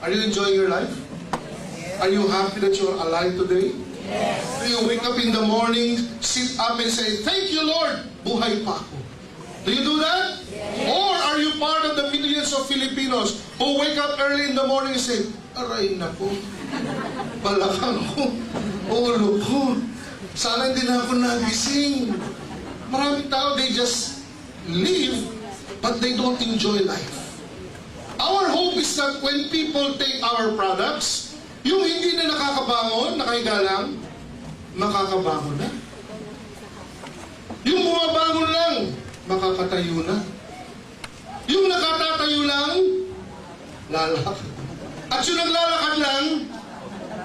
Are you enjoying your life? Are you happy that you're alive today? Yes. Do you wake up in the morning, sit up and say, "Thank you, Lord, buhay pa ako"? Do you do that? Yes. Or are you part of the millions of Filipinos who wake up early in the morning and say, "Aray nako, balakang ko, ulo ko, sana hindi na ako nagising." Maraming tao, they just live, but they don't enjoy life. Our hope is that when people take our products, yung hindi na nakakabangon, nakahiga lang, makakabangon na. Yung bumabangon lang, makakatayo na. Yung nakatatayo lang, lalakad. At yung naglalakad lang,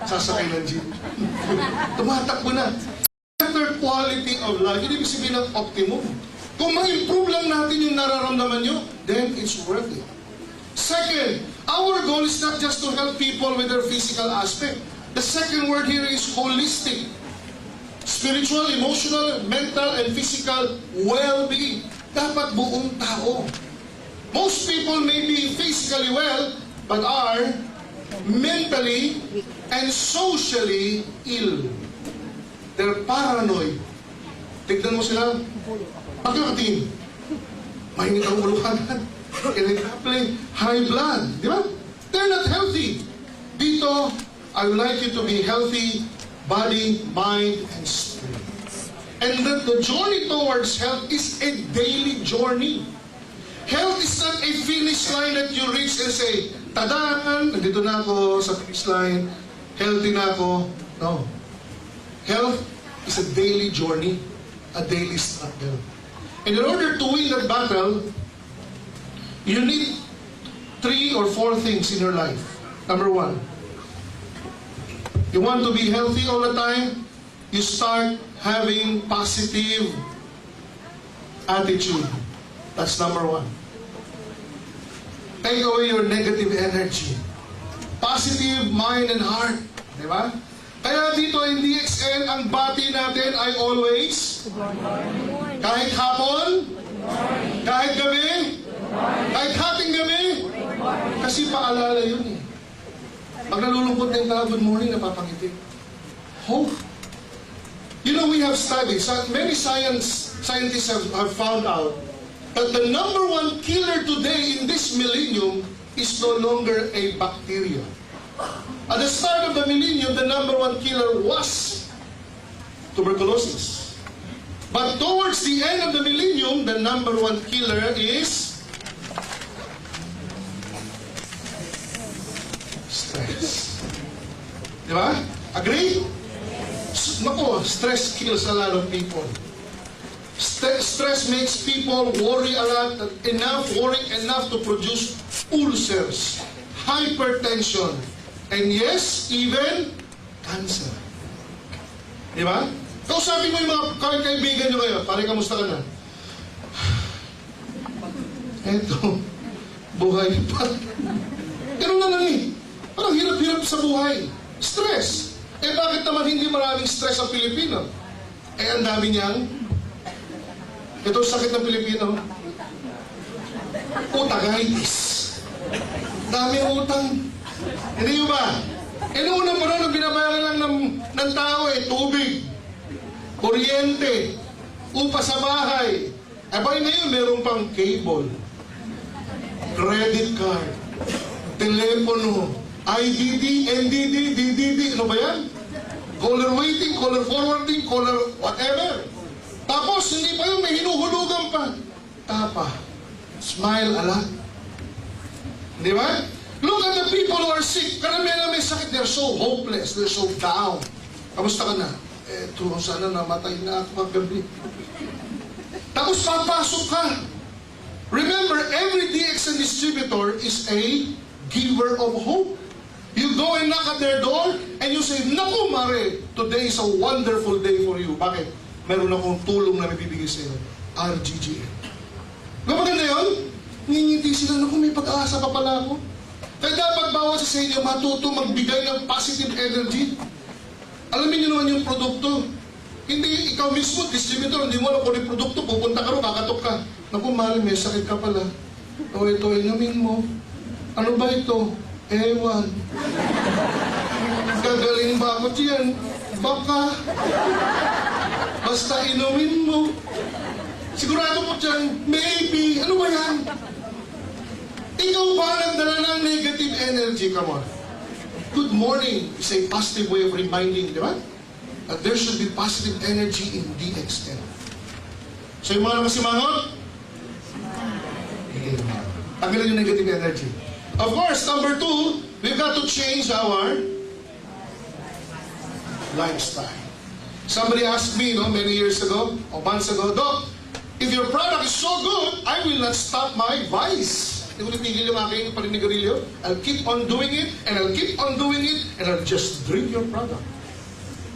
sasakay ng jeep. Tumatakbo na. Better quality of life. Hindi ibig sabihin ng optimum. Kung ma-improve lang natin yung nararamdaman nyo, then it's worth it. Second, our goal is not just to help people with their physical aspect. The second word here is holistic. Spiritual, emotional, mental, and physical well-being. Dapat buong tao. Most people may be physically well, but are mentally and socially ill. They're paranoid. Tignan mo sila. Bakit nakatingin? Mainit ang ulo agad. Irritable, high blood. Di ba? They're not healthy. Dito, I would like you to be healthy, body, mind, and spirit. And that the journey towards health is a daily journey. Health is not a finish line that you reach and say, "Tadaan! Nandito na ako sa finish line. Healthy na ako." No. Health is a daily journey, a daily struggle. And in order to win that battle, you need 3 or 4 things in your life. Number 1, you want to be healthy all the time, you start having positive attitude. That's number 1. Take away your negative energy. Positive mind and heart. Di ba? Kaya dito in DXN, ang bati natin ay always, kahit hapon, kahit gabi, kahit hating gabi, kasi paalala yun eh. Pag nalulungkot na yung tao, good morning, napapangiti. Hope. You know, we have studies, many scientists have found out that the number 1 killer today in this millennium is no longer a bacteria. At the start of the millennium, the number 1 killer was tuberculosis. But towards the end of the millennium, the number 1 killer is stress. Di ba? Agree? Naku, stress kills a lot of people. Stress makes people worry a lot, worry enough to produce ulcers, hypertension, and yes, even cancer. Di ba? Kausapin mo yung mga kaibigan nyo ngayon. Pare, kamusta ka na? Eto, buhay pa. Ganun na lang eh. Parang hirap-hirap sa buhay. Stress. Eh bakit naman hindi maraming stress ang Pilipino? Eh ang dami niyang, ito sakit ng Pilipino, utang-itis. Dami utang. Hindi nyo ba? Eh noong unang panahon, binabayaran lang ng tao eh, tubig, kuryente, upa sa bahay. Eh ba ngayon, meron pang cable, credit card, telepono, IDD, NDD, DDD, ano ba yan? Caller waiting, caller forwarding, caller whatever. Tapos, hindi pa yun, may hinuhulugan pa. Tapa. Smile a lot. Di ba? Look at the people who are sick. Karamihan na may sakit, they're so hopeless, they're so down. Kamusta ka na? Eto, sana namatay na ako kagabi. Tapos papasok ka. Remember, every DXN distributor is a giver of hope. You go and knock at their door and you say, "Naku, Mare, today is a wonderful day for you." Bakit? Meron akong tulong na bibigay sa iyo. RGGN. Maganda yun? Ngingiti sila, "Naku, may pag-asa pa pala ako." Kaya dapat bawat sa inyo matuto magbigay ng positive energy. Alamin nyo naman yung produkto. Hindi ikaw mismo, distributor, hindi mo alam kung yung produkto, pupunta ka rin, kakatok ka. "Naku, Mare, may sakit ka pala. O ito, inumin mo. Ano ba ito? Ewan. Gagaling ba ako diyan? Baka. Basta inumin mo. Sigurado mo dyan, maybe. Ano ba yan? Ikaw ba nagdala ng negative energy? Come on. Good morning is a positive way of reminding, di ba? That there should be positive energy in the extent. So yung mga nakasimangot, tanggalin yung negative energy. Of course, number 2, we've got to change our lifestyle. Somebody asked me, many years ago, or months ago, Doc, if your product is so good, I will not stop my vice. Hindi ko napigil yung aking paninigarilyo. I'll keep on doing it, and I'll keep on doing it, and I'll just drink your product.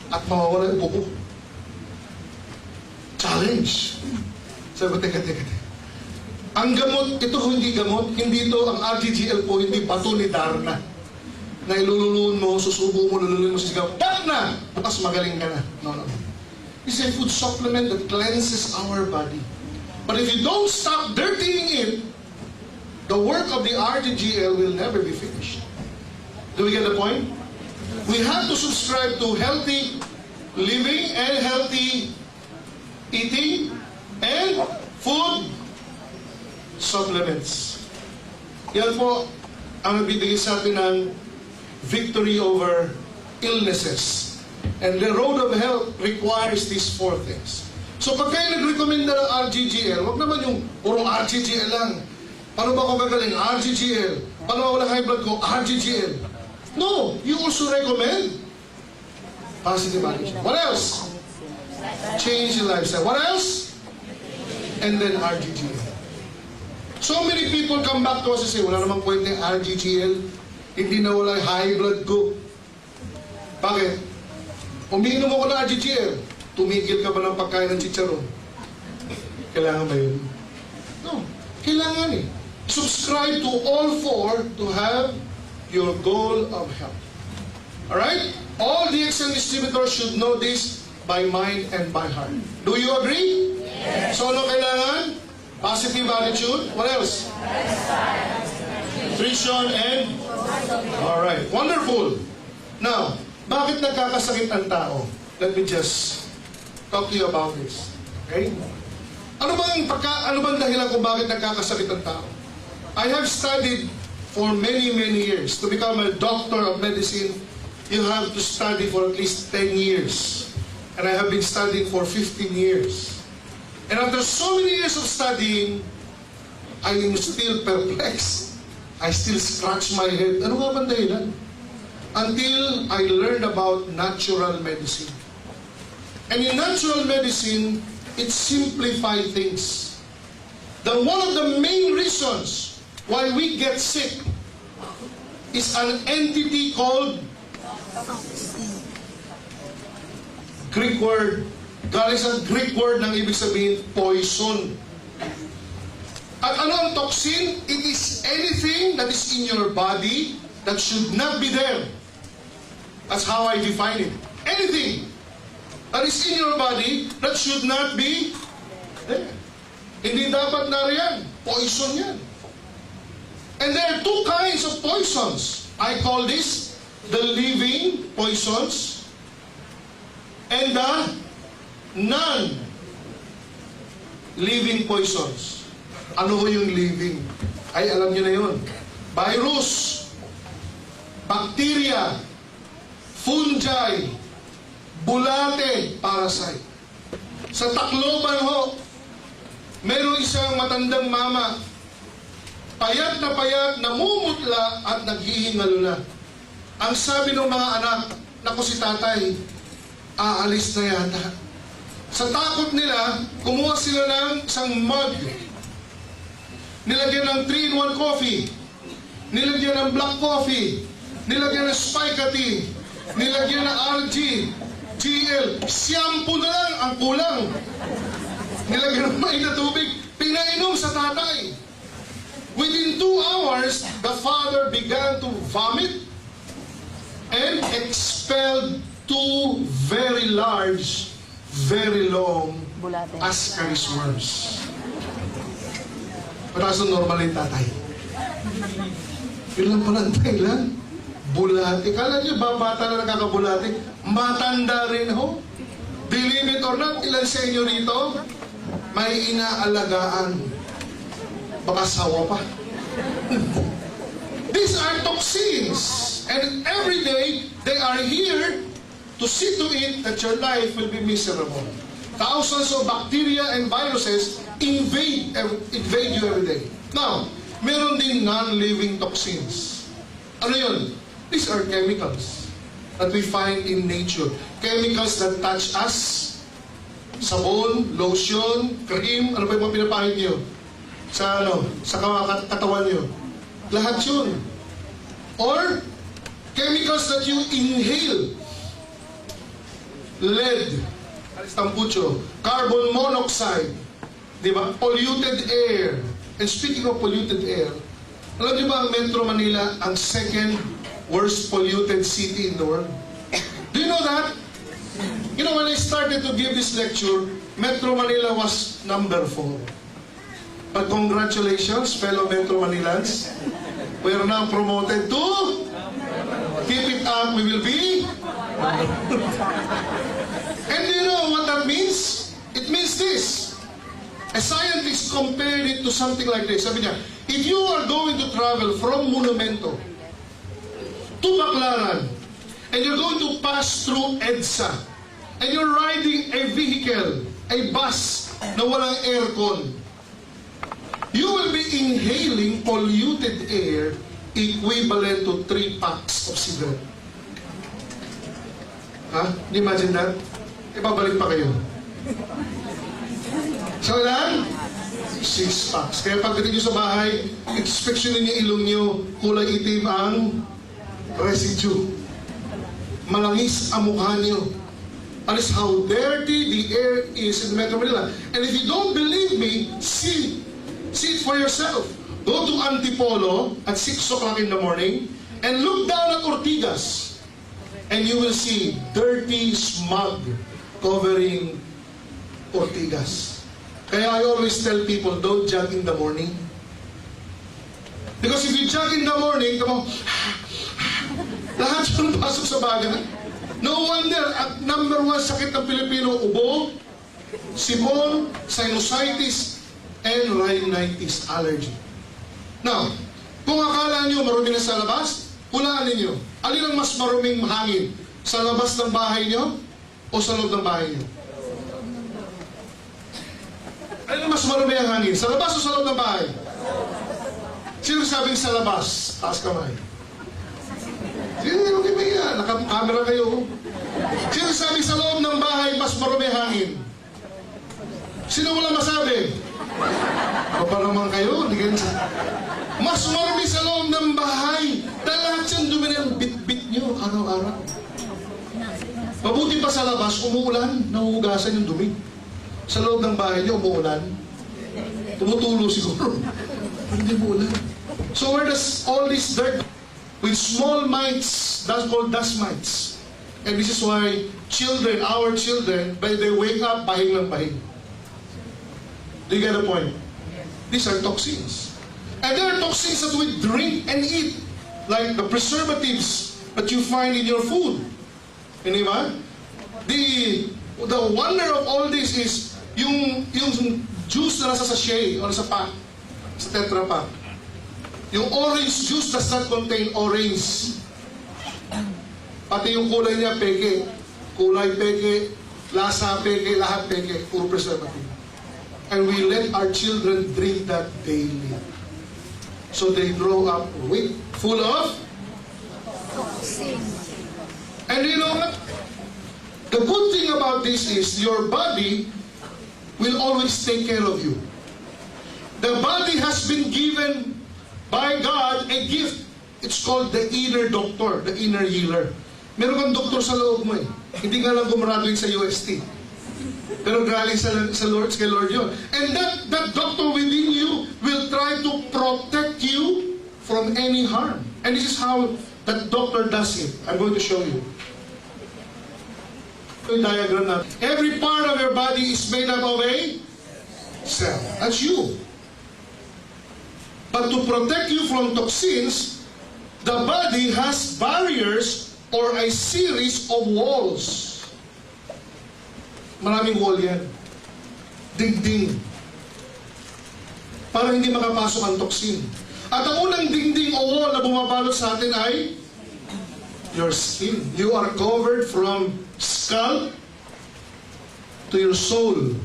At mawawala yung buko. Challenge. Sabi ko, teka. Ang gamot, ito hindi gamot, hindi ito, ang RGGL po, hindi bato ni Darna. Na ilululuan mo, susubo mo, lululuan mo sa sigaw, tak na! Bukas magaling ka na. No. It's a food supplement that cleanses our body. But if you don't stop dirtying it, the work of the RGGL will never be finished. Do we get the point? We have to subscribe to healthy living and healthy eating and food supplements. Yan po ang nagbibigay sa atin ng victory over illnesses. And the road of health requires these 4 things. So pag kayo nag-recommend ng RGGL, wag naman yung puro RGGL lang. Paano ba ako gagaling? RGGL. Paano wala high blood ko? RGGL. No, you also recommend positive attitude. What else? Change your lifestyle. What else? And then RGGL. So many people come back to us and say, wala namang kwenta yung RGGL. Hindi na wala high blood ko. Bakit? Umiinom ako ng RGGL. Tumigil ka ba ng pagkain ng chicharon? Kailangan ba yun? No. Kailangan eh. Subscribe to all 4 to have your goal of health. Alright? All DXN distributors should know this by mind and by heart. Do you agree? Yes. So ano kailangan? Positive attitude. What else? Nutrition and... Alright. Wonderful. Now, bakit nagkakasakit ang tao? Let me just talk to you about this. Okay? Ano bang dahilan kung bakit nagkakasakit ang tao? I have studied for many years. To become a doctor of medicine, you have to study for at least 10 years. And I have been studying for 15 years. And after so many years of studying, I am still perplexed. I still scratch my head. Ano nga bang dahilan? Until I learned about natural medicine. And in natural medicine, it simplifies things. One of the main reasons why we get sick is an entity called Greek word. Galing sa Greek word ng ibig sabihin, poison. At ano ang toxin? It is anything that is in your body that should not be there. That's how I define it. Anything that is in your body that should not be there. Hindi dapat nariyan. Poison yan. And there are 2 kinds of poisons. I call this the living poisons and the non-living poisons. Ano ho yung living? Ay, alam nyo na yun. Virus, bacteria, fungi, bulate, parasite. Sa Tacloban ho, meron isang matandang mama, payat, namumutla at naghihingalo na. Ang sabi ng mga anak, naku si tatay, aalis na yata. Sa takot nila, kumuha sila ng isang mug. Nilagyan ng 3-in-1 coffee. Nilagyan ng black coffee. Nilagyan ng spikety. Nilagyan ng RG, GL. Shampoo na lang ang kulang. Nilagyan ng mainit na tubig. Pinainom sa tatay. Within 2 hours, the father began to vomit and expelled 2 very large, very long ascaris worms. Pataas ng normal yung tatay. Yun lang pala ang dahilan. Bulati. Kala niyo ba bata na nakakabulati? Matanda rin ho. Believe it or not, ilan sa inyo rito may inaalagaan. Baka sawa pa. These are toxins. And every day, they are here to see to it that your life will be miserable. Thousands of bacteria and viruses invade you every day. Now, meron din non-living toxins. Ano yun? These are chemicals that we find in nature. Chemicals that touch us. Sabon, lotion, cream, ano pa yung mga pinapahid nyo? Sa katawan nyo. Lahat yun. Or, chemicals that you inhale. Lead, tampucho, carbon monoxide, di ba? Polluted air. And speaking of polluted air, alam niyo ba ang Metro Manila ang second worst polluted city in the world? Do you know that? You know, when I started to give this lecture, Metro Manila was number 4. But congratulations, fellow Metro Manilans. We are now promoted to keep it up, we will be. And do you know what that means? It means this. A scientist compared it to something like this. Sabi niya, if you are going to travel from Monumento to Baclaran, and you're going to pass through EDSA, and you're riding a vehicle, a bus na walang aircon, you will be inhaling polluted air equivalent to 3 packs of cigarette. Ha? Can you imagine that? Ibabalik pa kayo. So ilan? 6 packs. Kaya pagdating nyo sa bahay, inspeksyonin niyo ilong nyo, kulay itim ang residue. Malangis ang mukha nyo. That is how dirty the air is in Metro Manila. And if you don't believe me, see it for yourself. Go to Antipolo at 6 o'clock in the morning and look down at Ortigas. And you will see dirty smog covering Ortigas. Kaya I always tell people, don't jog in the morning. Because if you jog in the morning, lahat yung pasok sa baga. No wonder, at number 1 sakit ng Pilipino, ubo, sipon, sinusitis, and rhinitis allergy. Now, kung akala nyo marumi na sa labas, hulaan ninyo. Alin ang mas maruming hangin? Sa labas ng bahay nyo o sa loob ng bahay nyo? Alin ang mas marumi ang hangin? Sa labas o sa loob ng bahay? Sino sabing sa labas? Taas kamay. Sino okay ba yan? Naka-camera kayo. Sino sabing sa loob ng bahay mas marumi ang hangin? Sino wala masabi? Ano pa naman kayo? Mas marami sa loob ng bahay. Dahil lahat siyang dumi ng bit-bit nyo araw-araw. Mabuti pa sa labas, umuulan, nahuhugasan yung dumi. Sa loob ng bahay nyo, umuulan. Tumutulo siguro. Hindi umuulan. So where does all this dirt with small mites, that's called dust mites. And this is why children, our children, when they wake up, bahing ng bahing. Do you get the point? These are toxins. And there are toxins that we drink and eat, like the preservatives that you find in your food. Hindi ba? The wonder of all this is yung juice na nasa sachet o nasa pack, sa Tetra Pak. Yung orange juice does not contain orange. Pati yung kulay niya, peke. Kulay peke, lasa peke, lahat peke. Puro preservative. And we let our children drink that daily. So they grow up full of toxins. And you know what? The good thing about this is your body will always take care of you. The body has been given by God a gift. It's called the inner doctor, the inner healer. Meron kang doktor sa loob mo eh. Hindi nga lang gumraduate sa UST. Pero galing sa Lord, kay Lord yun. And that doctor within you will try to protect you from any harm. And this is how that doctor does it. I'm going to show you. Diagram na. Every part of your body is made up of a cell. That's you. But to protect you from toxins, the body has barriers or a series of walls. Maraming wall yan. Dingding. Para hindi makapasok ang toxin. At ang unang dingding o wall na bumabalot sa atin ay your skin. You are covered from scalp to your soul.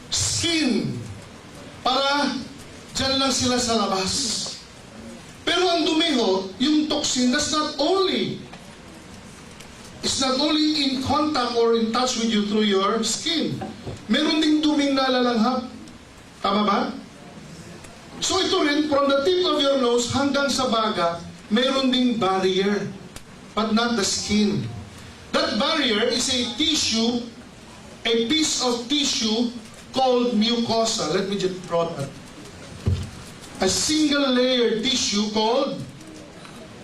Skin. Para dyan lang sila sa labas. Pero ang dumi ho, yung toxin, it's not only in contact or in touch with you through your skin. Meron ding duming nalalanghap. Tama ba? So ito rin, from the tip of your nose hanggang sa baga, meron ding barrier, but not the skin. That barrier is a tissue, a piece of tissue called mucosa. Let me just draw that. A single layer tissue called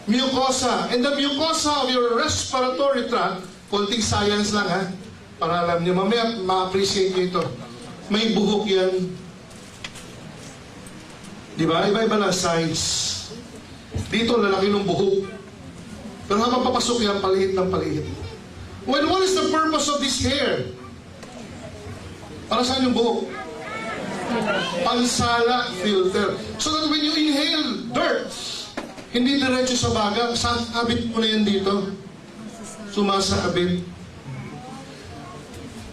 mucosa. And the mucosa of your respiratory tract, konting science lang ha, para alam nyo, mamaya ma-appreciate nyo ito. May buhok yan. Diba? Iba-iba na size. Dito, lalaki ng buhok. Pero habang papasok yan, paliit ng paliit. Well, what is the purpose of this hair? Para saan yung buhok? Pansala filter. So that when you inhale dirt, hindi diretso sa baga, sabit mo na yan dito. Sumasabit.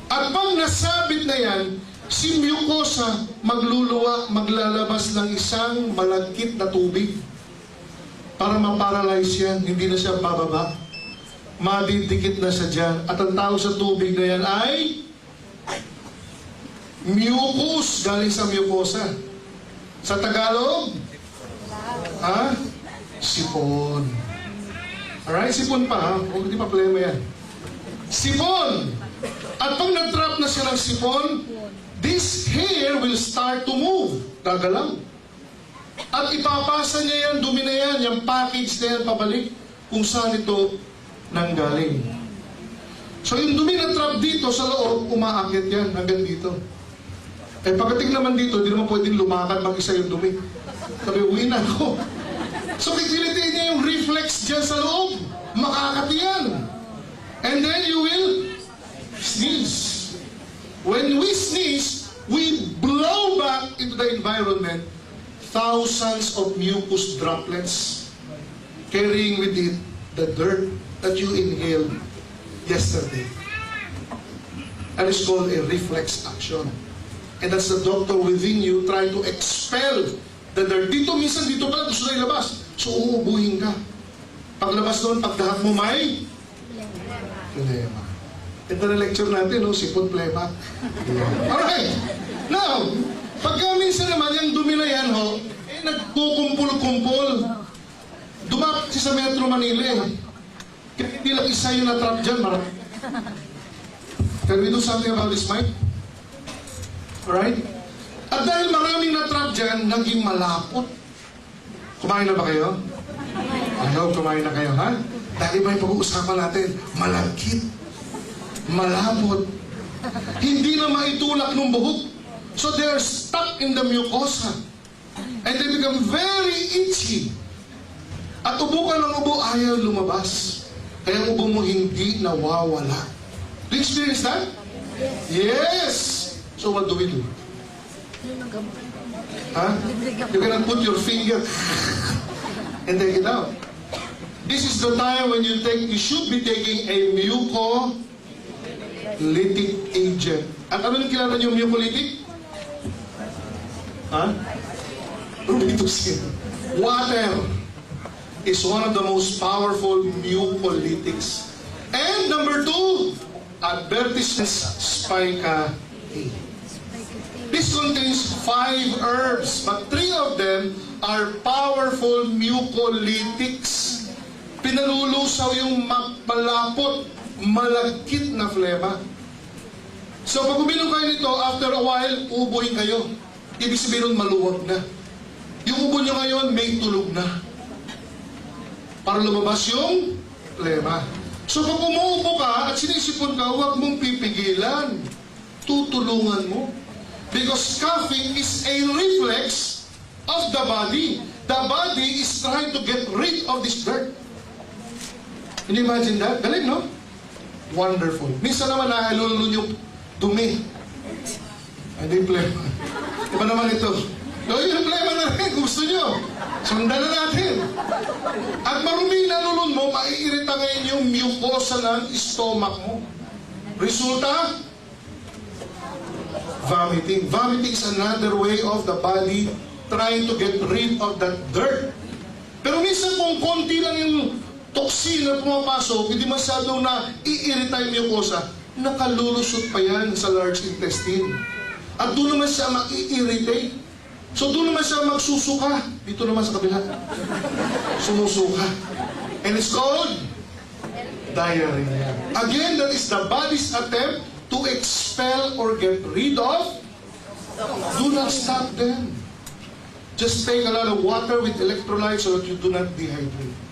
At pag nasabit na yan, si mucosa magluluwa, maglalabas ng isang malagkit na tubig para ma-paralyze yan, hindi na siya bababa. Madidikit na siya dyan. At ang tawag sa tubig na yan ay mucus, galing sa mucosa. Sa Tagalog? Ha? Sipon. Alright, sipon pa ha. Huwag di pa problema yan. Sipon! At pag nag-trap na siya ng sipon, this hair will start to move. Gagalaw. At ipapasa niya yan, dumi na yan, yung package na yan, pabalik kung saan ito nanggaling. So yung dumi na trap dito sa loob, umaakit yan hanggang dito. Eh pagdating naman dito, hindi naman pwedeng lumakad mag-isa yung dumi. Sabi, uwi na ako. So kikilitin niya yung reflex dyan sa loob. Makakati yan. And then you will sneeze. When we sneeze, we blow back into the environment thousands of mucus droplets carrying with it the dirt that you inhaled yesterday. That is called a reflex action. And that's the doctor within you trying to expel the dirt. Dito, minsan dito pala gusto na ilabas. So, uubuhin ka. Paglabas doon, pagdahat mo may plema. Ito na lecture natin, no? Sipon plema. Alright. Now, pagka minsan naman, yung dumi na yan, ho, eh, nagkukumpul-kumpul. Dumakit sa Metro Manila, eh. Kaya hindi lang isa yung natrap dyan, marami. Can we do something about this, Mike? Alright? At dahil maraming natrap dyan, naging malapot. Kumain na ba kayo? I hope kumain na kayo, ha? Dahil ba yung pag-uusapan natin? Malagkit. Malapot. Hindi na maitulak ng buhok. So they are stuck in the mucosa. And they become very itchy. At ubo ka ng ubo, ayaw lumabas. Kaya ang ubo mo hindi nawawala. Do you experience that? Yes! So what do we do? Huh? You cannot put your finger and take it out. This is the time when you should be taking a mucolytic agent. At ano yung kilala niyo mucolytic? Huh? Robitussin. Water is one of the most powerful mucolytics. And number 2, advertisement spica A. This contains 5 herbs, but 3 of them are powerful mucolytics. Pinalulusaw yung malapot, malagkit na flema. So pag uminom kayo nito, after a while, ubuhin kayo. Ibig sabihin nun, maluwag na. Yung ubo nyo ngayon, may tulog na. Para lumabas yung flema. So pag umuubo ka at sinisipon ka, huwag mong pipigilan. Tutulungan mo. Because coughing is a reflex of the body. The body is trying to get rid of this dirt. Can you imagine that? Galing, no? Wonderful. Minsan naman nahalulun yung dumi. Hindi plema. Iba naman ito. Yung plema na rin, gusto nyo. Sundan na natin. At marumi na lulun mo, maiirita ngayon yung mucosa ng stomach mo. Resulta? Vomiting. Vomiting is another way of the body trying to get rid of that dirt. Pero minsan kung konti lang yung toxin na pumapasok, hindi masyadong na iirita yung mucosa, nakalulusot pa yan sa large intestine. At doon naman siya ma-irritate. So doon naman siya magsusuka. Dito naman sa kabila. Sumusuka. And it's called diarrhea. Again, that is the body's attempt to expel or get rid of. Do not stop them. Just take a lot of water with electrolytes so that you do not dehydrate.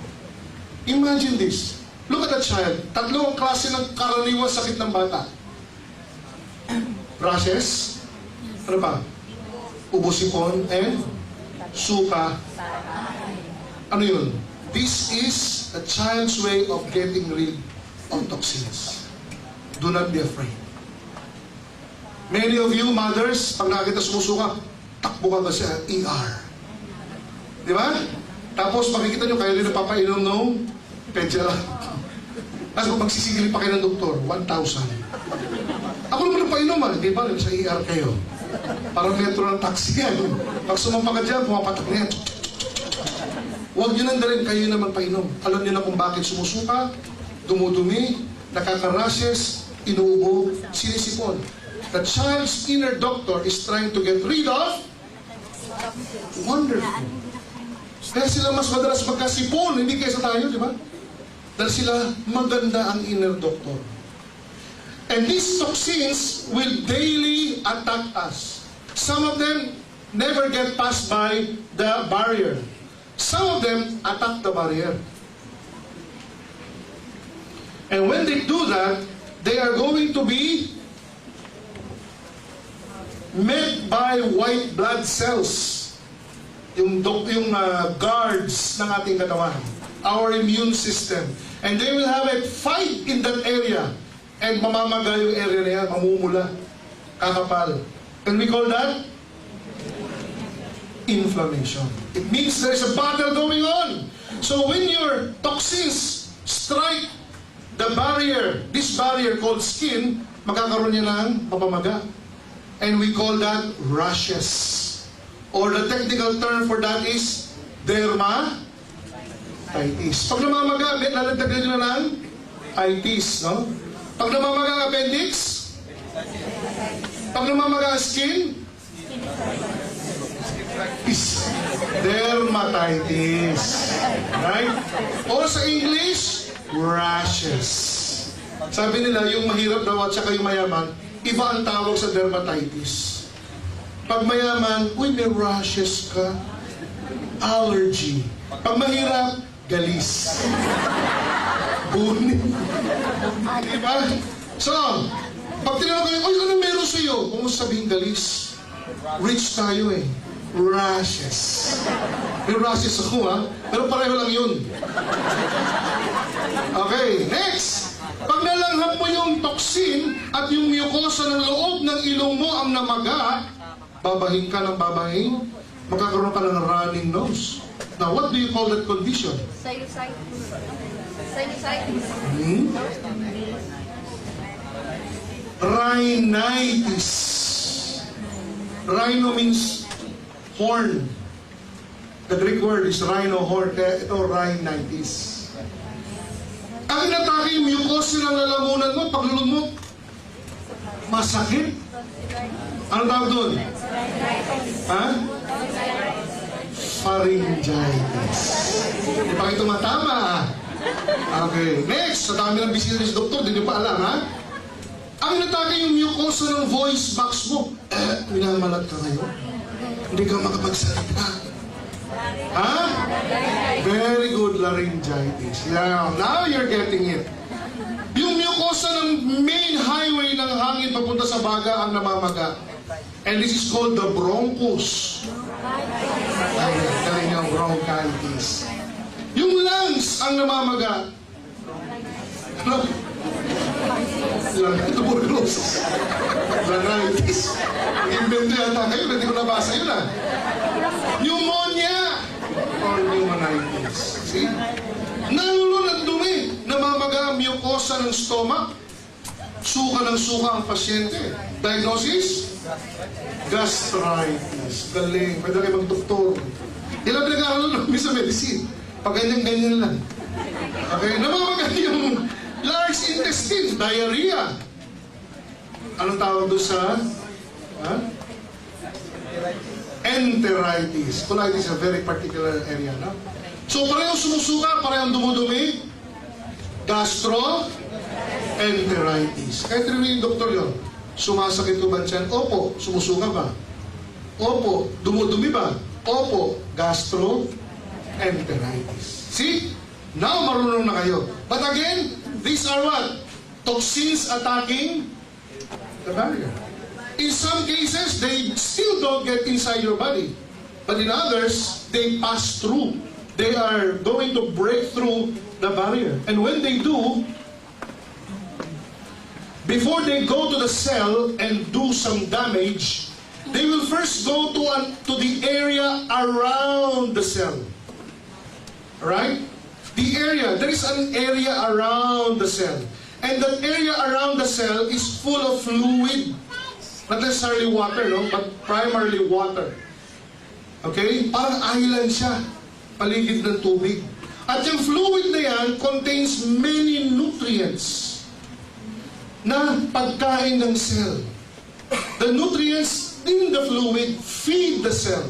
Imagine this. Look at that child. Tatlong klase ng karaniwang sakit ng bata. Rashes. Ano pa? Ubo-sipon and suka. Ano yun? This is a child's way of getting rid of toxins. Do not be afraid. Many of you mothers, pag nakita sumusuka, takbo ka ba sa ER? Di ba? Tapos makikita nyo, kayo rin napapainom nung pedya lang. Tapos magsisigili pa kayo ng doktor, 1,000. Ako naman napainom di ba? Sa ER kayo. Parang metro ng taxi yan. Pag sumampa ka dyan, pumapatak na yan. Huwag nyo nang dalhin, kayo naman painom. Alam nyo na kung bakit sumusuka, dumudumi, nakakarashes, inuubo, sinisipon. The child's inner doctor is trying to get rid of. Wonderful. Kaya sila mas madalas magkasipon, hindi kaysa tayo, di ba? Dahil sila maganda ang inner doctor. And these toxins will daily attack us. Some of them never get past by the barrier. Some of them attack the barrier. And when they do that, they are going to be met by white blood cells. Yung guards ng ating katawan. Our immune system. And they will have a fight in that area. And mamamaga yung area na yan, mamumula, kakapal. And we call that inflammation. It means there is a battle going on. So when your toxins strike the barrier, this barrier called skin, magkakaroon niya ng papamaga. And we call that rashes. Or the technical term for that is dermatitis. Pag namamaga, lalagdagan nyo na ng itis, no? Pag namamaga ang appendix, pag namamaga ang skin, is dermatitis. Right? Or sa English, rashes. Sabi nila, yung mahirap daw at saka yung mayaman, iba ang tawag sa dermatitis. Pag mayaman, uy, may rashes ka. Allergy. Pag mahirap, galis. Bunin. Diba? So, pag tinanong kayo, uy, ano meron sa'yo? Kung sabihin galis, rich tayo eh. Rashes. May rashes ako pero pareho lang yun. Okay, next. Pag nalanghap mo yung toxin at yung mucosa ng loob ng ilong mo ang namaga, babahing ka ng babahing, magkakaroon ka ng running nose. Now, what do you call that condition? Sinusitis. Rhinitis. Rhino means horn. The Greek word is rhino, horn. Kaya ito, rhinitis. Ang inatake yung mucosa ng lalamunan mo, paglulun mo, masakit. Ano tawag doon? Ha? Pharyngitis. Hindi pa kayo tumatama. Okay. Next, sa dami ng bisita ni doktor, hindi nyo pa alam, ha? Ang inatake yung mucosa ng voice box mo. Minamalat ka ngayon. Hindi ka makapagsalita. Ha? Very good, laryngitis. Yeah, now you're getting it. Yung mucosa ng main highway ng hangin papunta sa baga ang namamaga. And this is called the bronchus. Galing yung bronchitis. Yung lungs ang namamaga. Ano? Tuberculosis. Laryngitis. Nag-invento yata kayo, hindi ko nabasa yun ah. Pneumonia or pneumonitis. See? Nalulun ang dumi. Namamaga ang mucosa ng stomach. Suka ng suka ang pasyente. Diagnosis? Gastritis. Galing. Pwede kayo mag-doktor. Ilang nag-aaral namin sa medicine. Pag ganyan-ganyan lang. Okay? Namamaga yung large intestine. Diarrhea. Anong tawag doon sa? Enteritis. Colitis is a very particular area, no? So, parehong sumusuka, parehong dumudumi. Enteritis. Kahit rin yung doktor yun. Sumasakit ko ba dyan? Opo. Sumusuka ba? Opo. Dumudumi ba? Opo. Enteritis. See? Now, marunong na kayo. But again, these are what? Toxins attacking the barrier. In some cases, they still don't get inside your body. But in others, they pass through. They are going to break through the barrier. And when they do, before they go to the cell and do some damage, they will first go to the area around the cell. Right? The area, there is an area around the cell. And that area around the cell is full of fluid. Not necessarily water, no? But primarily water. Okay? Parang island siya. Paligid ng tubig. At yung fluid na yan contains many nutrients na pagkain ng cell. The nutrients in the fluid feed the cell.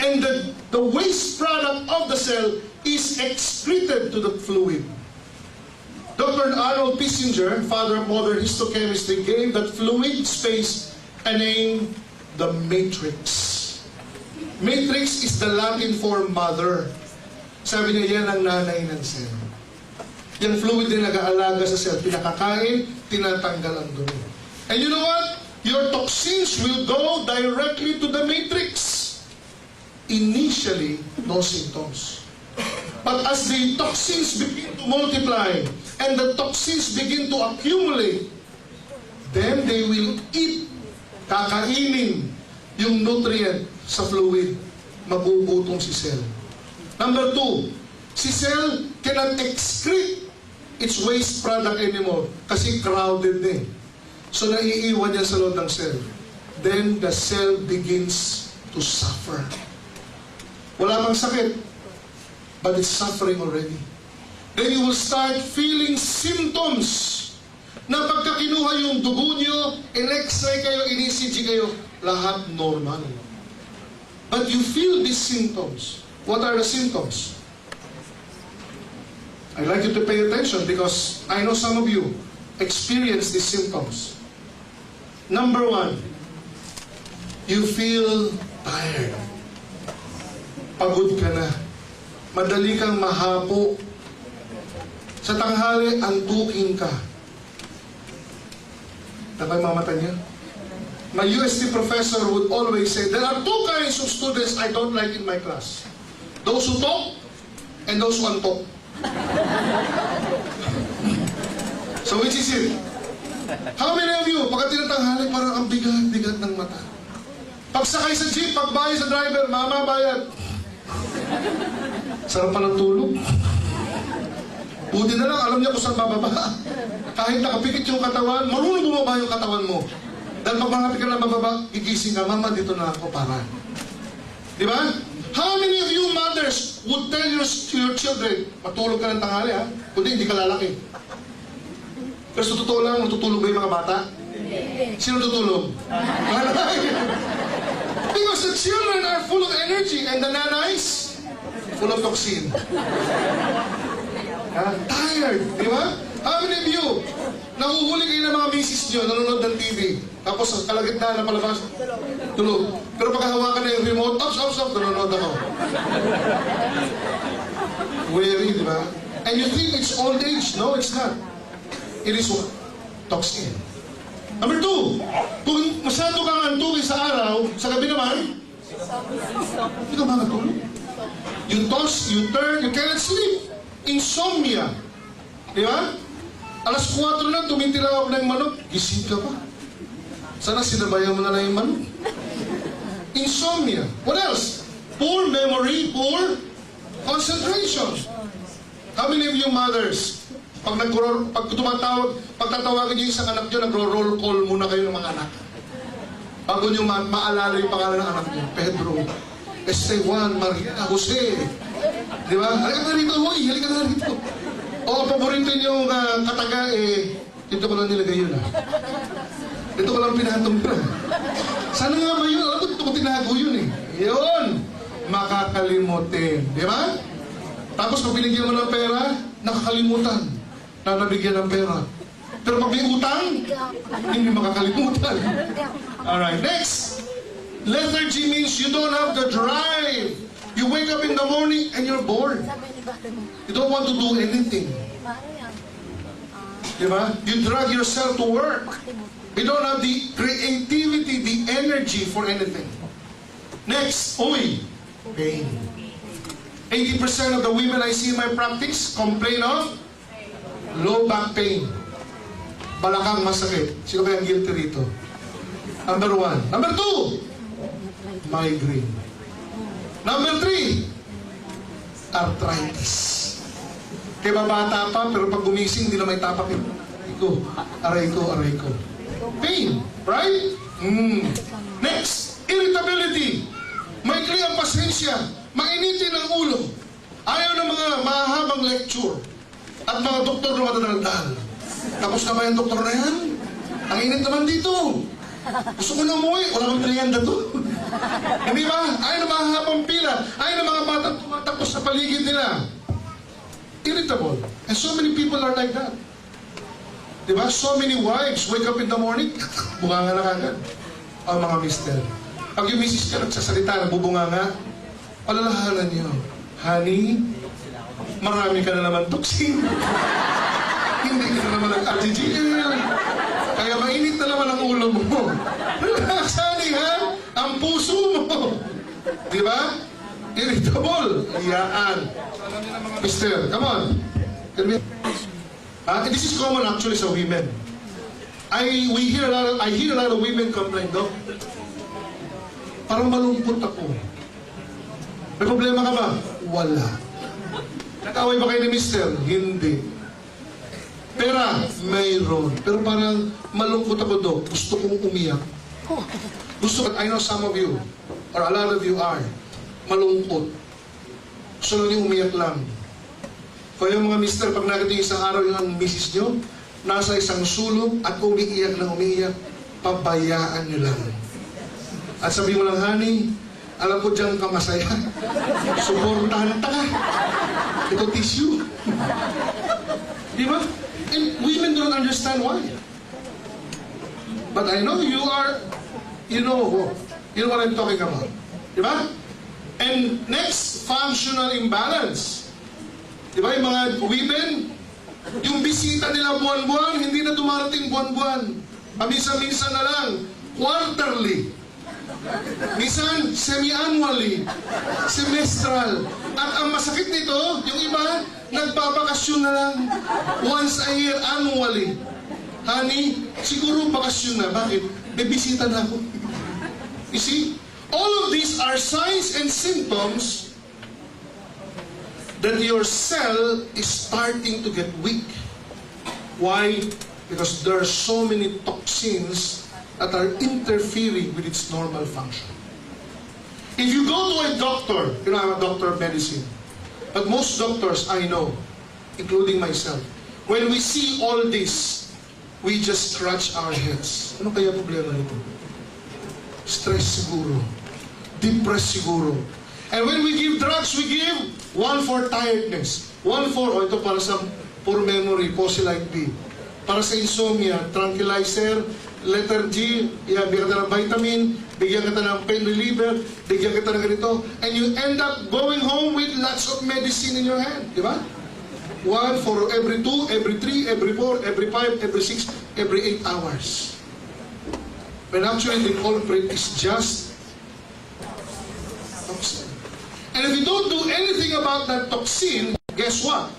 And the waste product of the cell is excreted to the fluid. Dr. Arnold Pissinger, father of modern histochemistry, gave that fluid space a name, the matrix. Matrix is the Latin for mother. Sabi niya, yan ang nanay ng cell. Yung fluid na nag-aalaga sa cell, pinakakain, tinatanggal ang dumi. And you know what? Your toxins will go directly to the matrix. Initially, no symptoms. But as the toxins begin to multiply and the toxins begin to accumulate, then they will eat, kakainin yung nutrient sa fluid, mabubutong si cell. Number 2, si cell cannot excrete its waste product anymore kasi crowded na eh. So naiiwan yan sa loob ng cell. Then the cell begins to suffer. Wala pang sakit, but it's suffering already. Then you will start feeling symptoms na pagka kinuha yung dugo nyo, in-x-ray kayo, in-ECG kayo, lahat normal. But you feel these symptoms. What are the symptoms? I'd like you to pay attention because I know some of you experience these symptoms. Number 1, you feel tired. Pagod ka na. Madali kang mahapo. Sa tanghali, antukin ka. Napagmamata niya? My UST professor would always say, there are 2 kinds of students I don't like in my class. Those who talk and those who untalk. So which is it? How many of you, pagka tinatanghali, parang ang bigat-bigat ng mata? Pagsakay sa jeep, pagbayad sa driver, mama, bayad. Sarap pa ng tulog. Buti na lang, alam niya kung saan bababa. Kahit nakapikit yung katawan, marunong bumaba yung katawan mo. Dahil pag malapit ka na bababa, gigising ka, mama, dito na ako para. Di ba? How many of you mothers would tell your children, matulog ka ng tanghali ha? Kundi hindi ka lalaki. Pero sa totoo lang, matutulog ba yung mga bata? Sino tutulog? Because the children are full of energy and the nanays, full of toxin. Tired, di ba? How many of you, nahuhuli kayo ng mga misis nyo, nanonood ng TV, tapos sa kalagitnaan na palabas, tulog. Pero pagkahawakan na yung remote, ops, nanonood ako. Weary, di ba? And you think it's old age? No, it's not. It is what? Toxin. Number 2, kung masyado kang antukin sa araw, sa gabi naman, hindi ka makatulog. You toss, you turn, you cannot sleep. Insomnia. Di ba? Alas 4 na, tumitira ako ng manok. Gising ka pa. Sana sinabayan mo na lang yung manok. Insomnia. What else? Poor memory, poor concentration. How many of you mothers, pag tatawagan niyo isang anak niyo, nagro-roll call muna kayo ng mga anak. Bago niyo maalala yung pangalan ng anak niyo. Pedro, Esteban, Maria, Jose. Di ba? Halika na rito, hoy, halika na rito. O, paborito niyo kataga, dito ko lang nilagay yun, Dito ko lang pinatumpra. Sana nga ba yun? Alam ko, dito ko tinago yun, Yun! Makakalimutin. Di ba? Tapos pag binigyan mo ng pera, nakakalimutan na nabigyan ng pera. Pero pag may utang, hindi makakalimutan. Alright, next. Lethargy means you don't have the drive. You wake up in the morning and you're bored. You don't want to do anything. Diba? You drag yourself to work. You don't have the creativity, the energy for anything. Next, pain. 80% of the women I see in my practice complain of low back pain. Balakang masakit. Sino kaya ang guilty rito? Number 1. Number 2, migraine. Number 3, arthritis. Kaya babata pa, pero pag gumising, hindi na may tapak yun. Aray ko. Pain, right? Next, irritability. Maikli ang pasensya. Mainitin ang ulo. Ayaw ng mga mahabang lecture. At mga doktor na matadaldal. Tapos na ba yung doktor na yan? Ang init naman dito. Gusto ko na umuwi. Wala bang triyanda to? Hindi ba? Ayaw ng mga habang pila. Ayaw ng mga batang tumatapos sa paligid nila. Irritable. And so many people are like that. Diba? So many wives wake up in the morning, bunganga na kagad. O mga mister. Pag yung misis ka nagsasalita, nagbubunganga, alalahanan niyo, honey, marami ka na naman toxin. Hindi ka na naman nag-RTGL. Kaya mainit na naman ang ulo mo. Relax, honey, ha? Ang puso mo. Diba? Irritable. Iyaan. Mister, come on. This is common actually sa women. I hear a lot of women complain, Doc. Parang malungkot ako. May problema ka ba? Wala. Nag-away ba kayo ni Mister? Hindi. Pera? Mayroon. Pero parang malungkot ako, Doc. Gusto kong umiyak. I know some of you, or a lot of you are, malungkot. Gusto lang yung umiyak lang. Kaya mga mister, pag nakita isang araw yung misis nyo, nasa isang sulong at umiiyak ng umiiyak, pabayaan nyo lang. At sabi mo lang, honey, alam ko dyan ka masaya. Suportahan ka. Ito tissue. Di ba? And women don't understand why. But I know you know what I'm talking about. Di ba? And next, functional imbalance. Di ba yung mga women, yung bisita nila buwan-buwan, hindi na dumarating buwan-buwan. Paminsan-minsan na lang, quarterly. Minsan, semi-annually, semestral. At ang masakit nito, yung iba, nagbabakasyon na lang. Once a year, annually. Honey, siguro bakasyon na. Bakit? May bisita na ako. You see? All of these are signs and symptoms that your cell is starting to get weak. Why? Because there are so many toxins that are interfering with its normal function. If you go to a doctor, I'm a doctor of medicine, but most doctors I know, including myself, when we see all this, we just scratch our heads. Ano kaya problema nito? Stress siguro. Depressed siguro. And when we give drugs, we give one for tiredness, one for, ito para sa poor memory, Posylite B. Para sa insomnia, tranquilizer, letter G, bigyan kita ng vitamin, bigyan kita ng pain reliever, bigyan kita ng ganito, and you end up going home with lots of medicine in your hand. Di ba? One for every 2, every 3, every 4, every 5, every 6, every 8 hours. When actually the culprit is just toxin. And if you don't do anything about that toxin, guess what?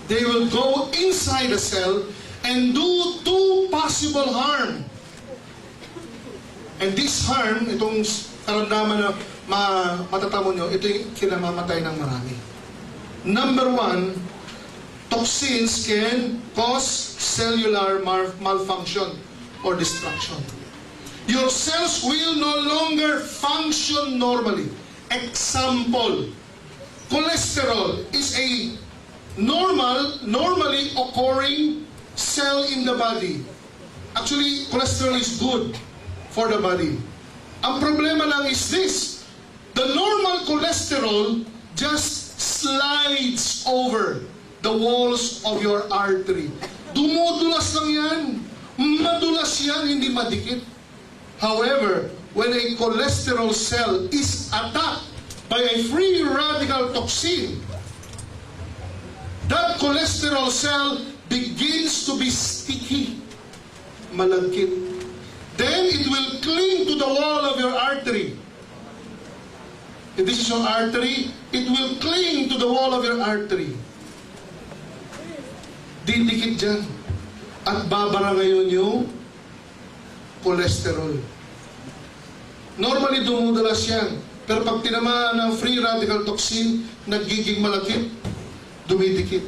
they will go inside the cell and do two possible harm. And this harm, itong karamdaman na matatamo nyo, ito yung kinamamatay ng marami. Number one, toxins can cause cellular malfunction or destruction. Your cells will no longer function normally. Example, cholesterol is a normally occurring cell in the body. Actually, cholesterol is good for the body. Ang problema lang is this: the normal cholesterol just slides over the walls of your artery. Dumudulas lang yan. Madulas yan, hindi madikit. However, when a cholesterol cell is attacked by a free radical toxin, that cholesterol cell begins to be sticky, malagkit. Then it will cling to the wall of your artery. If this is your artery, it will cling to the wall of your artery. Didikit dyan. At babara ngayon yung cholesterol. Normally, dumudulas yan. Pero pag tinamaan ng free radical toxin, nagiging malakit, dumidikit.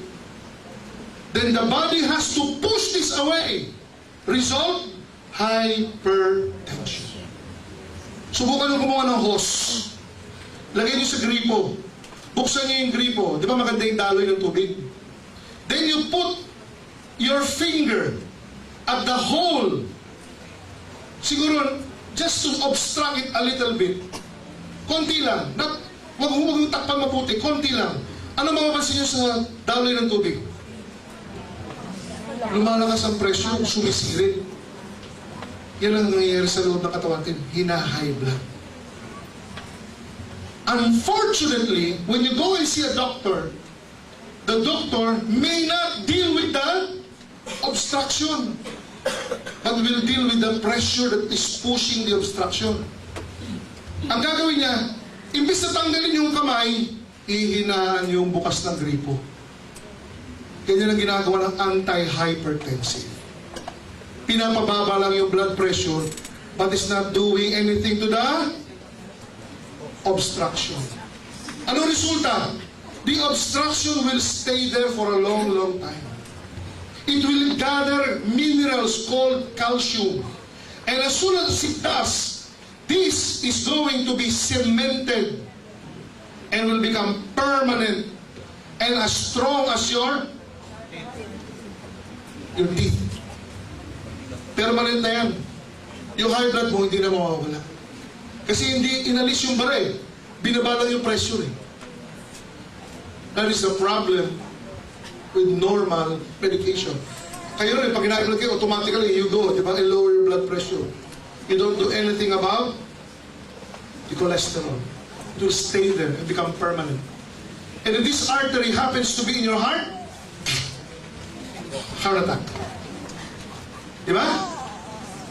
Then the body has to push this away. Result, hypertension. Subukan nyo gumawa ng hose. Lagay nyo sa gripo. Buksan nyo yung gripo. Di ba maganda yung daloy ng tubig? Then you put your finger at the hole. Siguro, just to obstruct it a little bit. Konti lang. Huwag yung takpan maputi. Konti lang. Ano mapapansin nyo sa daloy ng tubig? Lumalakas ang presyo, sumisirit. Yan ang nangyayari sa loob ng katawan natin. Hina-high blood. Unfortunately, when you go and see a doctor, the doctor may not deal with the obstruction, but will deal with the pressure that is pushing the obstruction. Ang gagawin niya, imbis na tanggalin yung kamay, hihinaan yung bukas ng gripo. Ganyan ang ginagawa ng anti-hypertensive. Pinapababa lang yung blood pressure, but is not doing anything to the obstruction. Ano resulta? The obstruction will stay there for a long, long time. It will gather minerals called calcium. And as soon as it does, this is going to be cemented and will become permanent and as strong as your teeth. Permanent na yan. Yung high blood mo, hindi na mawawala. Kasi hindi inalis yung bara eh. Binaba lang yung pressure eh. That is the problem with normal medication. Kayo rin, pag ginagawa kayo, automatically you go, di ba? And lower your blood pressure. You don't do anything about the cholesterol. It will stay there and become permanent. And if this artery happens to be in your heart, heart attack. Di ba?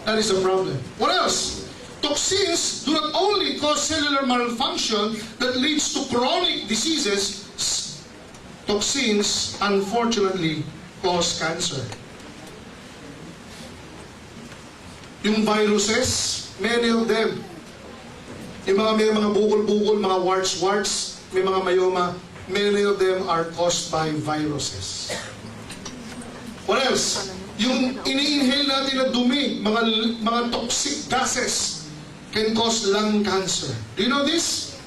That is the problem. What else? Toxins do not only cause cellular malfunction that leads to chronic diseases. Toxins, unfortunately, cause cancer. Yung viruses, many of them, may mga bukol-bukol, mga warts-warts, may mga myoma, many of them are caused by viruses. What else? Yung ini-inhale natin na dumi, mga toxic gases can cause lung cancer. Do you know this?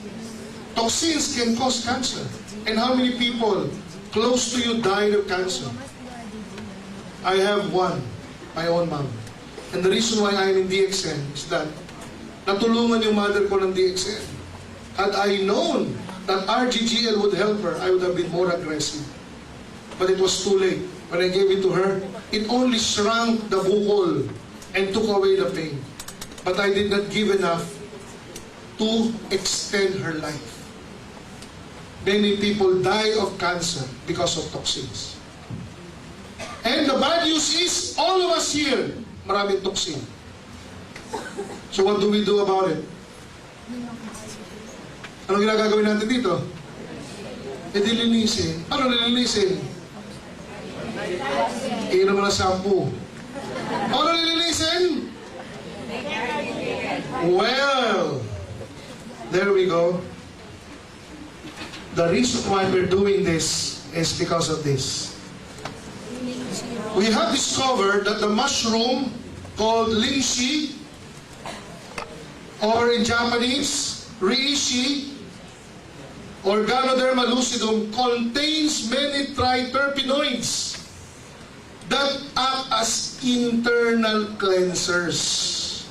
Toxins can cause cancer. And how many people close to you died of cancer? I have one, my own mom. And the reason why I am in DXN is that natulungan yung mother ko ng DXN. Had I known that RGGL would help her, I would have been more aggressive. But it was too late. When I gave it to her, it only shrunk the bukol and took away the pain. But I did not give enough to extend her life. Many people die of cancer because of toxins. And the bad news is, all of us here, maraming toxin. So what do we do about it? Anong ginagagawin natin dito? E dilinisin. Ano nilinisin? Inom mo na shampoo. Paano nililisin? Well, there we go. The reason why we're doing this is because of this. We have discovered that the mushroom called lychee, or in Japanese, reishi, or Ganoderma Lucidum, contains many triterpenoids that act as internal cleansers.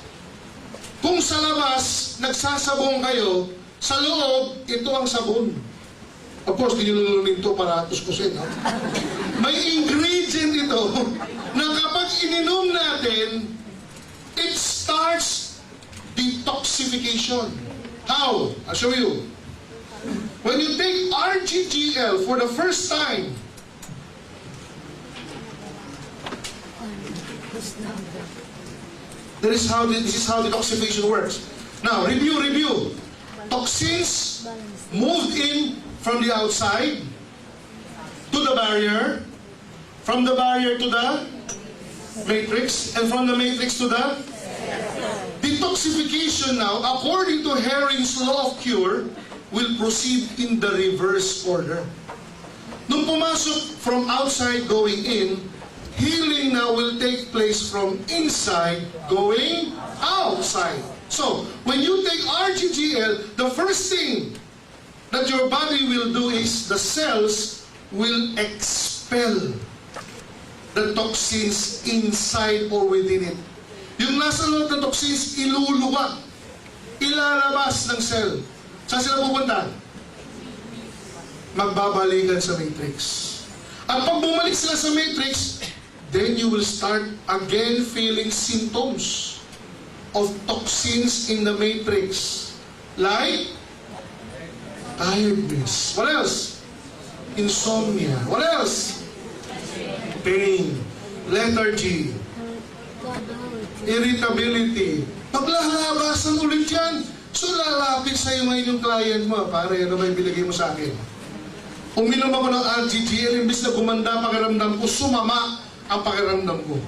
Kung sa labas, nagsasabong kayo, sa loob, ito ang sabon. Of course, di nyo lulunin ito para tuskusin. No? May ingredient ito na kapag ininom natin, it starts detoxification. How? I'll show you. When you take RGGL for the first time, this is how detoxification works. Now, review. Toxins moved in from the outside to the barrier, from the barrier to the matrix, and from the matrix to the detoxification now, according to Herring's law of cure, will proceed in the reverse order. Nung pumasok from outside going in, healing now will take place from inside going outside. So, when you take RGGL, the first thing that your body will do is the cells will expel the toxins inside or within it. Yung nasa loob ng toxins, iluluwag, ilalabas ng cell. Saan sila pupunta? Magbabalikan sa matrix. At pag bumalik sila sa matrix, then you will start again feeling symptoms of toxins in the matrix. Like tiredness. What else? Insomnia. What else? Pain. Lethargy. Irritability. Paglalabasan ulit yan. So lalapit sa'yo ngayon yung client mo. Pare, ano ba yung binigay mo sa akin? Uminom ako ng RGGL, imbis na gumanda pakiramdam ko, sumama ang pakiramdam ko.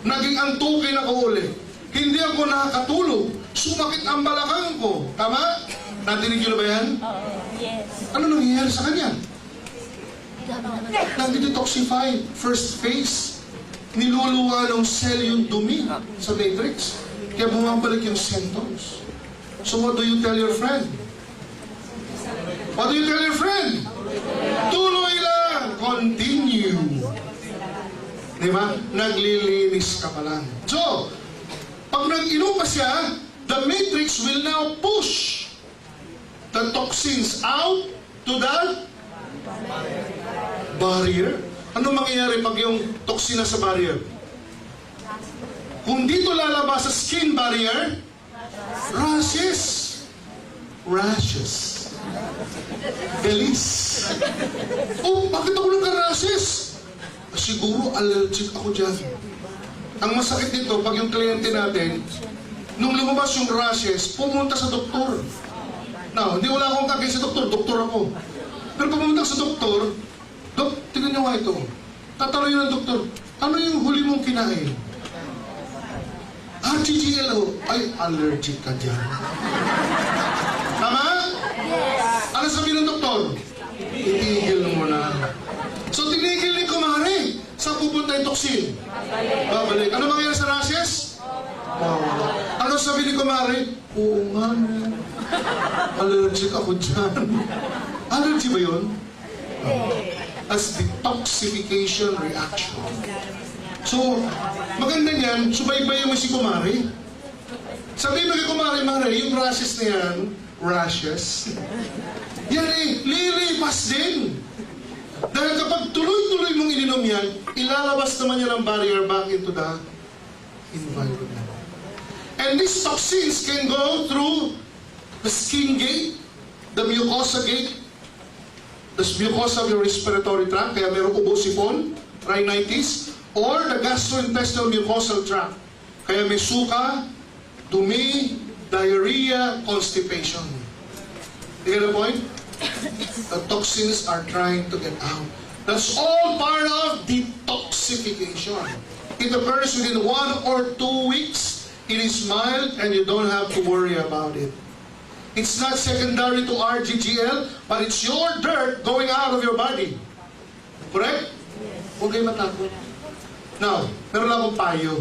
Naging antukin ako ulit. Hindi ako nakakatulog. Sumakit ang balakang ko. Tama? Natinig nyo na ba yan? Yes. Ano nangyayari sa kanya? Nag-detoxify. First phase. Niluluwa ng cell yung dumi sa matrix. Kaya bumabalik yung symptoms. So what do you tell your friend? What do you tell your friend? Tuloy lang! Continue. Diba? Naglilinis ka pa lang. So, pag nag-inom pa siya, the matrix will now push the toxins out to the barrier. Ano mangyayari pag yung toxina sa barrier? Kung dito lalabas sa skin barrier, rashes. Galis. Oh, bakit ako nagka-rashes? Siguro allergic ako dyan. Ang masakit dito, pag yung kliyente natin, nung lumabas yung rashes, pumunta sa doktor. Now, hindi wala akong kagay sa doktor ako. Pero pumunta sa doktor, Dok, tingnan nyo nga ito. Tatanong yun ng doktor, ano yung huli mong kinain? RGGL, ay, allergic ka dyan. Tama? Yes. Ano sabihin ng doktor? Itigil mo na. So, tinigil ni kumare. Saan pupunta yung toxin? Babalik. Ano mangyayari sa rashes? Ano sabihin ni kumare? Oo nga, allergic ako dyan. Allergy ba yun? As detoxification reaction. So, maganda niyan, subaybayan mo si kumare. Sabihin mo kay kumare, Mare, yung rashes na yan, rashes, yan lilipas din. Dahil kapag tuloy-tuloy mong ininom yan, ilalabas naman yan ang barrier back into the environment. And these toxins can go through the skin gate, the mucosa gate, the mucosa of your respiratory tract, kaya mayroong ubo-sipon, rhinitis, or the gastrointestinal mucosal tract, kaya may suka, dumi, diarrhea, constipation. You get the point? The toxins are trying to get out. That's all part of detox. detoxification. It occurs within 1 or 2 weeks. It is mild and you don't have to worry about it. It's not secondary to RGGL, but it's your dirt going out of your body. Correct? Huwag kayo matakot. Now, meron lang akong payo.